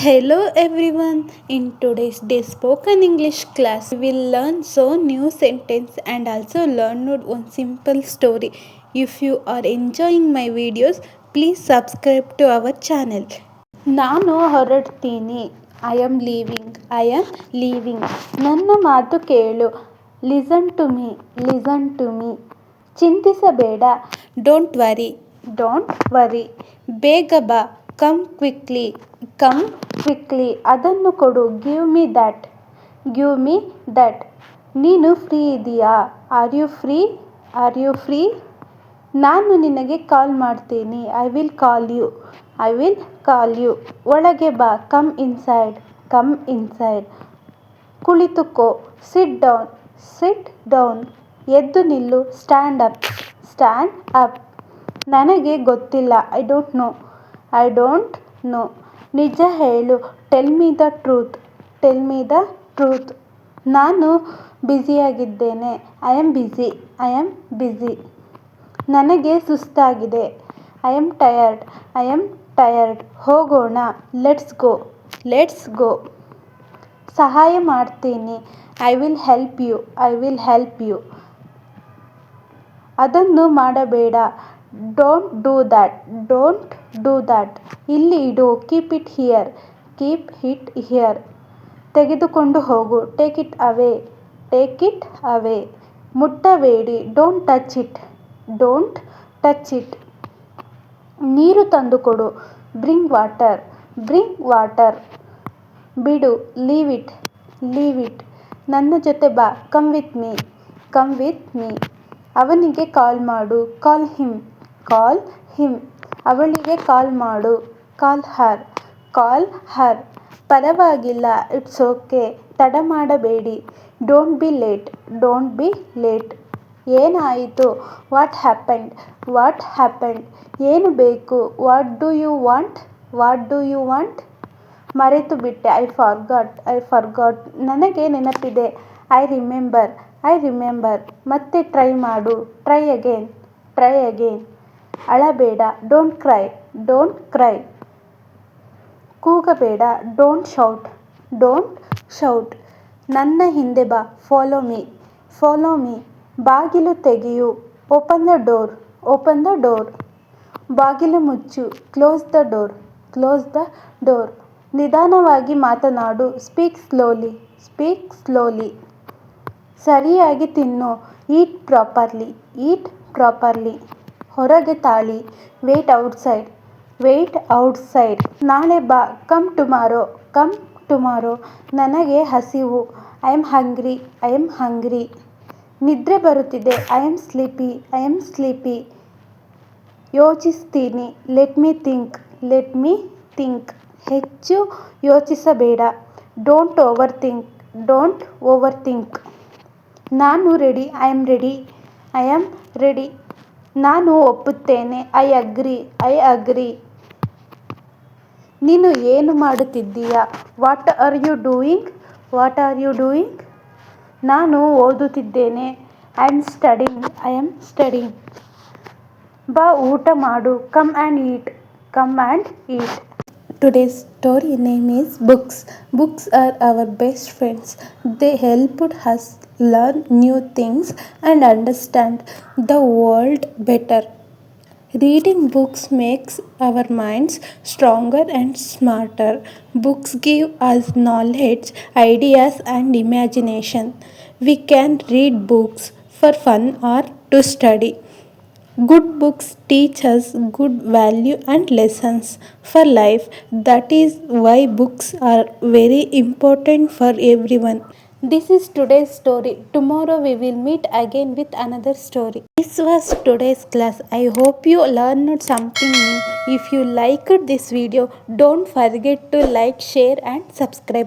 Hello everyone. In today's day spoken English class, we will learn so new sentence and also learn one simple story. If you are enjoying my videos, please subscribe to our channel. ನಾನು ಹೊರಡ್ತೀನಿ. I am leaving. I am leaving. ನನ್ನ ಮಾತು ಕೇಳು. Listen to me. Listen to me. ಚಿಂತಿಸಬೇಡ. Don't worry. Don't worry. ಬೇಗ ಬಾ. Come quickly. Come quickly. ಅದನ್ನು ಕೊಡು. Give me that. Give me that. ನೀನು ಫ್ರೀ ಇದೆಯಾ? Are you free? Are you free? ನಾನು ನಿನಗೆ ಕಾಲ್ ಮಾಡ್ತೀನಿ. I will call you. I will call you. ಒಳಗೆ ಬಾ. Come inside. Come inside. ಕುಳಿತುಕೋ. Sit down. Sit down. ಎದ್ದು ನಿಲ್ಲು. Stand up. Stand up. ನನಗೆ ಗೊತ್ತಿಲ್ಲ. I don't know. I don't know. ನಿಜ ಹೇಳು. Tell me the truth. Tell me the truth. ನಾನು ಬ್ಯುಸಿಯಾಗಿದ್ದೇನೆ. I am busy. I am busy. ನನಗೆ ಸುಸ್ತಾಗಿದೆ. I am tired. I am tired. ಹೋಗೋಣ. Let's go. Let's go. ಸಹಾಯ ಮಾಡ್ತೀನಿ. I will help you. I will help you. ಅದನ್ನು ಮಾಡಬೇಡ. Don't do that. Don't do that. ಇಲ್ಲಿ ಇಡು. Keep it here. Keep it here. ತೆಗೆದುಕೊಂಡು ಹೋಗು. Take it away. Take it away. ಮುಟ್ಟಬೇಡಿ. Don't touch it. Don't touch it. ನೀರು ತಂದುಕೊಡು. Bring water. Bring water. ಬಿಡು. Leave it. Leave it. ನನ್ನ ಜೊತೆ ಬಾ. Come with me. Come with me. ಅವನಿಗೆ ಕಾಲ್ ಮಾಡು. Call him. Call him. ಅವಳಿಗೆ ಕಾಲ್ ಮಾಡು. Call her. Call her. ಪರವಾಗಿಲ್ಲ. It's okay. ತಡ ಮಾಡಬೇಡಿ. Don't be late. Don't be late. ಏನಾಯಿತು? What happened. What happened. ಏನು ಬೇಕು? What do you want. What do you want. ಮರೆತು ಬಿಟ್ಟೆ. I forgot. I forgot. ನನಗೆ ನೆನಪಿದೆ. I remember. I remember. ಮತ್ತೆ ಟ್ರೈ ಮಾಡು. Try again. Try again. ಅಳಬೇಡ. Don't cry. Don't cry. ಕೂಗಬೇಡ. Don't shout. Don't shout. ನನ್ನ ಹಿಂದೆ ಬಾ. Follow me. Follow me. ಬಾಗಿಲು ತೆಗೆಯು. Open the door. Open the door. ಬಾಗಿಲು ಮುಚ್ಚು. Close the door. Close the door. ನಿಧಾನವಾಗಿ ಮಾತನಾಡು. Speak slowly. Speak slowly. ಸರಿಯಾಗಿ ತಿನ್ನು. Eat properly. Eat properly. ಹೊರಗೆ ತಾಳಿ. Wait outside. Wait outside. ನಾಳೆ ಬಾ. Come tomorrow. Come tomorrow. ನನಗೆ ಹಸಿವು. I am hungry. I am hungry. ನಿದ್ರೆ ಬರುತ್ತಿದೆ. I am sleepy. I am sleepy. ಯೋಚಿಸ್ತೀನಿ. Let me think. Let me think. ಹೆಚ್ಚು ಯೋಚಿಸಬೇಡ. Don't over think. Don't over think. ನಾನು ready. I am ready. I am ready. ನಾನು ಒಪ್ಪುತ್ತೇನೆ. I agree. I agree. ನೀನು ಏನು ಮಾಡುತ್ತಿದ್ದೀಯಾ? What are you doing. What are you doing. ನಾನು ಓದುತ್ತಿದ್ದೇನೆ. I am studying. I am studying. ಬಾ ಊಟ ಮಾಡು. Come and eat. Come and eat. Today's story name is Books. Books are our best friends. They helped us learn new things and understand the world better. Reading books makes our minds stronger and smarter. Books give us knowledge, ideas, and imagination. We can read books for fun or to study. Good books teach us good value and lessons for life. That is why books are very important for everyone. This is today's story. Tomorrow we will meet again with another story. This was today's class. I hope you learned something new. If you liked this video, don't forget to like, share and subscribe.